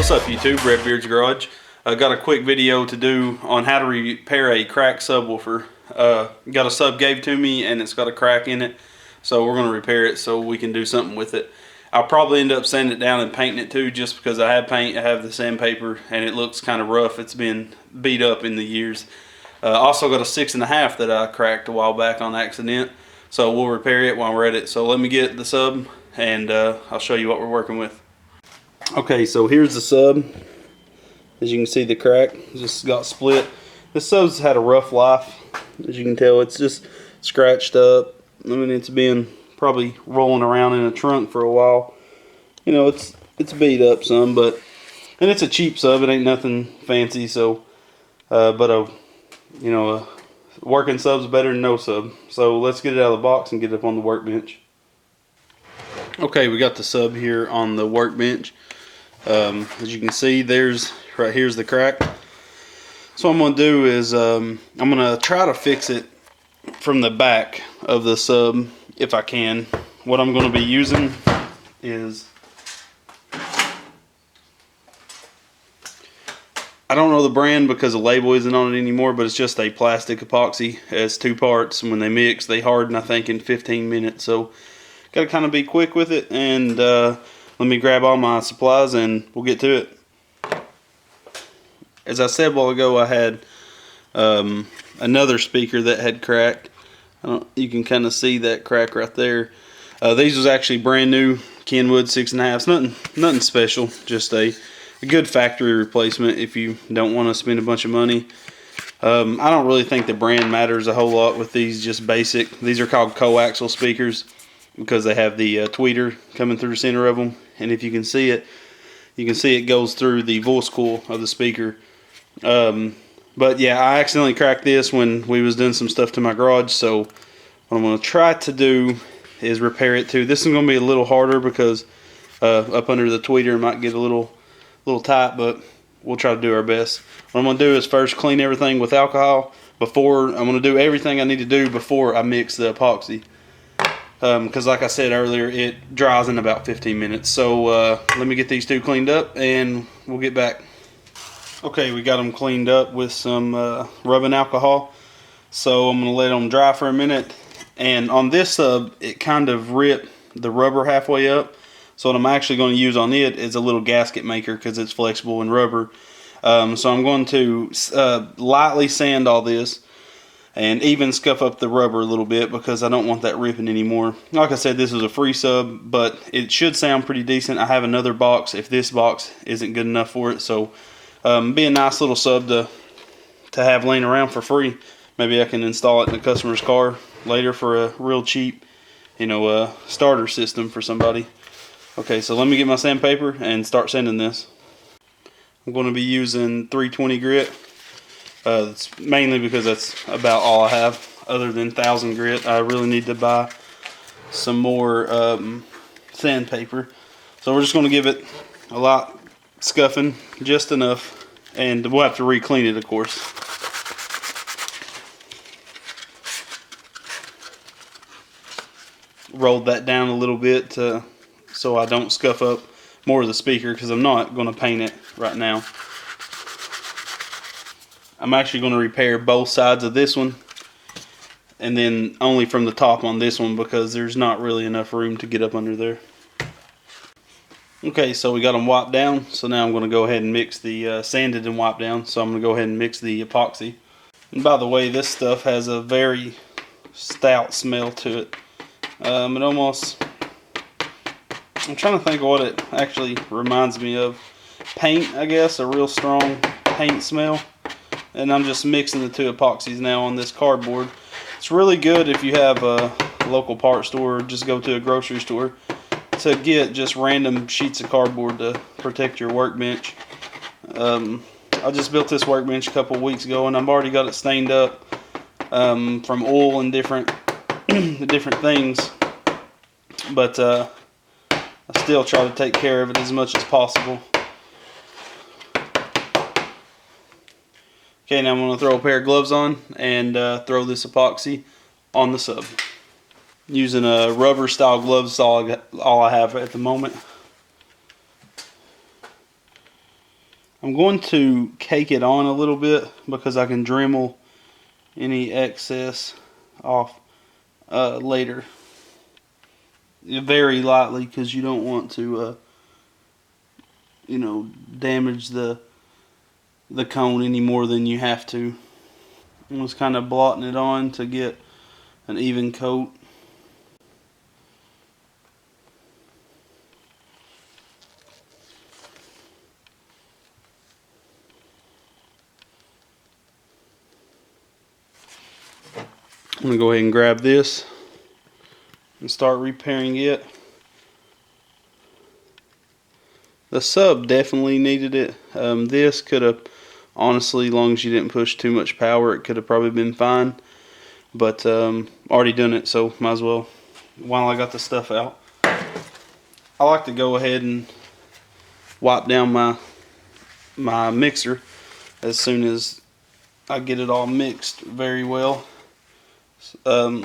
What's up YouTube, Red Beard's Garage. I got a quick video to do on how to repair a cracked subwoofer. Got a sub gave to me and it's got a crack in it, so we're going to repair it so we can do something with it. I'll probably end up sanding it down and painting it too, just because I have paint, I have the sandpaper, and it looks kind of rough. It's been beat up in the years. Also got a 6.5 that I cracked a while back on accident, so we'll repair it while we're at it. So let me get the sub and I'll show you what we're working with. Okay, so here's the sub. As you can see, the crack just got split. This sub's had a rough life. As you can tell, it's just scratched up. I mean, it's been probably rolling around in a trunk for a while. You know, it's beat up some, and it's a cheap sub. It ain't nothing fancy. So, you know, working sub's better than no sub. So let's get it out of the box and get it up on the workbench. Okay, we got the sub here on the workbench. As you can see, right here's the crack. So what I'm going to do is I'm going to try to fix it from the back of the sub if I can. What I'm going to be using is, I don't know the brand because the label isn't on it anymore, but it's just a plastic epoxy. It has 2 parts, and when they mix, they harden, I think, in 15 minutes. So got to kind of be quick with it, and let me grab all my supplies and we'll get to it. As I said a while ago, I had another speaker that had cracked. You can kind of see that crack right there. These was actually brand new Kenwood 6.5s. Nothing special, just a good factory replacement if you don't want to spend a bunch of money. I don't really think the brand matters a whole lot with these, just basic. These are called coaxial speakers because they have the tweeter coming through the center of them, and if you can see it, it goes through the voice coil of the speaker. But yeah, I accidentally cracked this when we was doing some stuff to my garage, so what I'm going to try to do is repair it too. This is going to be a little harder because up under the tweeter it might get a little tight, but we'll try to do our best. What I'm going to do is first clean everything with alcohol. I'm going to do everything I need to do before I mix the epoxy. Because like I said earlier, it dries in about 15 minutes. So let me get these two cleaned up and we'll get back. Okay, we got them cleaned up with some rubbing alcohol. So I'm going to let them dry for a minute. And on this sub, it kind of ripped the rubber halfway up. So what I'm actually going to use on it is a little gasket maker because it's flexible and rubber. So I'm going to lightly sand all this and even scuff up the rubber a little bit because I don't want that ripping anymore. Like I said, this is a free sub, but it should sound pretty decent. I have another box if this box isn't good enough for it. So be a nice little sub to have laying around for free. Maybe I can install it in a customer's car later for a real cheap, you know, starter system for somebody. Okay, so let me get my sandpaper and start sanding this. I'm going to be using 320 grit. It's mainly because that's about all I have other than 1000 grit. I really need to buy some more sandpaper. So we're just going to give it a lot scuffing, just enough, and we'll have to re-clean it, of course. Rolled that down a little bit so I don't scuff up more of the speaker because I'm not going to paint it right now. I'm actually going to repair both sides of this one and then only from the top on this one because there's not really enough room to get up under there. Okay, so we got them wiped down, so now I'm going to go ahead and mix the sanded and wiped down, so I'm going to go ahead and mix the epoxy. And by the way, this stuff has a very stout smell to it. It almost, I'm trying to think of what it actually reminds me of. Paint, I guess, a real strong paint smell. And I'm just mixing the two epoxies now on this cardboard. It's really good if you have a local parts store or just go to a grocery store to get just random sheets of cardboard to protect your workbench. I just built this workbench a couple weeks ago and I've already got it stained up from oil and different things, but I still try to take care of it as much as possible. Okay, now I'm going to throw a pair of gloves on and throw this epoxy on the sub. Using a rubber style gloves is all I have at the moment. I'm going to cake it on a little bit because I can Dremel any excess off later. Very lightly, because you don't want to damage the cone any more than you have to. I'm just kind of blotting it on to get an even coat. I'm going to go ahead and grab this and start repairing it. The sub definitely needed it. This could have, honestly, as long as you didn't push too much power, it could have probably been fine. But already done it, so might as well, while I got the stuff out. I like to go ahead and wipe down my mixer as soon as I get it all mixed very well. I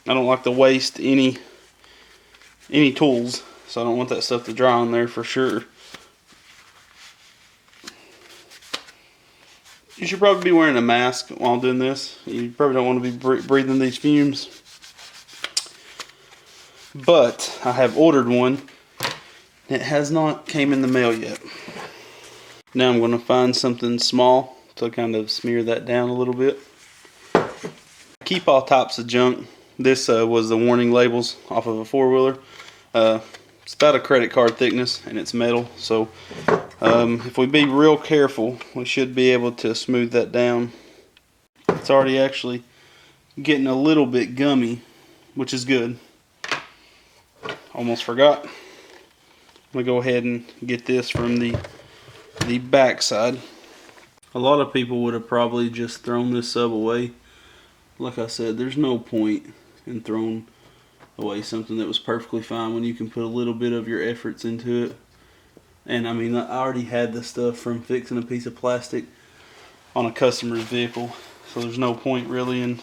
don't like to waste any tools, so I don't want that stuff to dry on there for sure. You should probably be wearing a mask while doing this. You probably don't want to be breathing these fumes. But I have ordered one. It has not came in the mail yet. Now I'm going to find something small to kind of smear that down a little bit. Keep all types of junk. This was the warning labels off of a four-wheeler. It's about a credit card thickness and it's metal, so if we be real careful, we should be able to smooth that down. It's already actually getting a little bit gummy, which is good. Almost forgot. I'm gonna go ahead and get this from the back side. A lot of people would have probably just thrown this sub away. Like I said, there's no point in throwing away something that was perfectly fine when you can put a little bit of your efforts into it. And I mean, I already had the stuff from fixing a piece of plastic on a customer's vehicle, so there's no point really in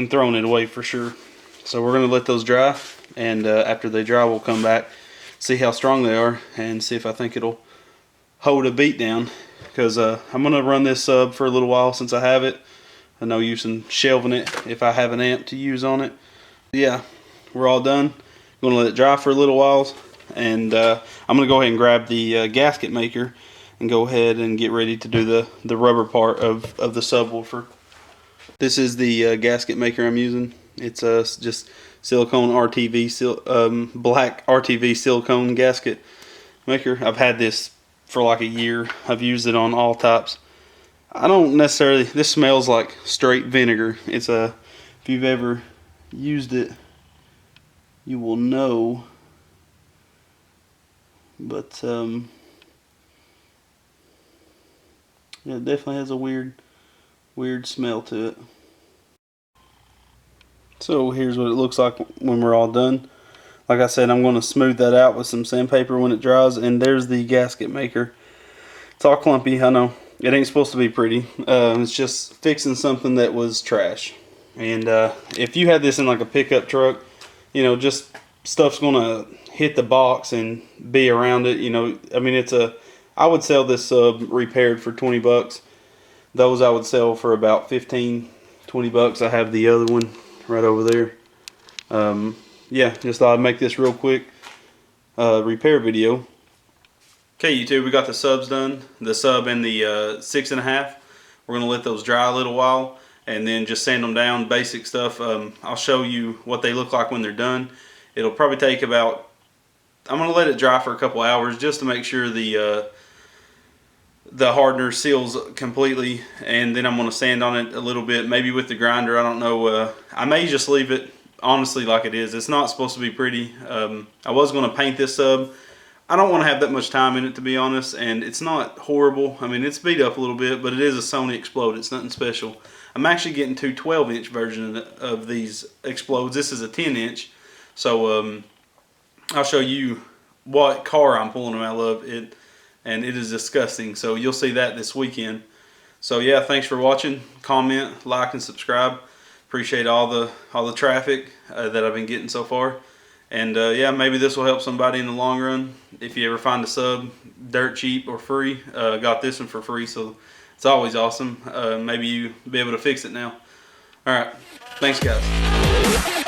throwing it away for sure. So we're going to let those dry, and after they dry, we'll come back, see how strong they are, and see if I think it'll hold a beat down. Because I'm going to run this sub for a little while since I have it. I no use in shelving it if I have an amp to use on it. Yeah, we're all done. I'm going to let it dry for a little while, and I'm going to go ahead and grab the gasket maker and go ahead and get ready to do the rubber part of the subwoofer. This is the gasket maker I'm using. It's just silicone RTV, black RTV silicone gasket maker. I've had this for like a year. I've used it on all types. I don't necessarily, this smells like straight vinegar. It's if you've ever used it, you will know. But yeah, it definitely has a weird smell to it. So here's what it looks like when we're all done. Like I said, I'm going to smooth that out with some sandpaper when it dries. And there's the gasket maker. It's all clumpy, I know. It ain't supposed to be pretty. It's just fixing something that was trash. And if you had this in like a pickup truck, just stuff's gonna hit the box and be around it. I mean, I would sell this sub repaired for 20 bucks. Those I would sell for about 15, 20 bucks. I have the other one right over there. Yeah, just thought I'd make this real quick repair video. Okay, YouTube, we got the subs done. The sub and the 6.5. We're gonna let those dry a little while and then just sand them down, basic stuff. I'll show you what they look like when they're done. It'll probably take about, I'm gonna let it dry for a couple hours just to make sure the hardener seals completely, and then I'm gonna sand on it a little bit, maybe with the grinder. I don't know. I may just leave it honestly like it is. It's not supposed to be pretty. I was gonna paint this sub. I don't want to have that much time in it, to be honest, and it's not horrible. I mean, it's beat up a little bit, but it is a Sony Explode. It's nothing special. I'm actually getting two 12-inch versions of these Explodes. This is a 10-inch, so I'll show you what car I'm pulling them out of. And it is disgusting, so you'll see that this weekend. So yeah, thanks for watching. Comment, like, and subscribe. Appreciate all the traffic that I've been getting so far. And yeah, maybe this will help somebody in the long run. If you ever find a sub dirt cheap or free. Got this one for free, so it's always awesome. Maybe you be able to fix it now. All right, thanks guys.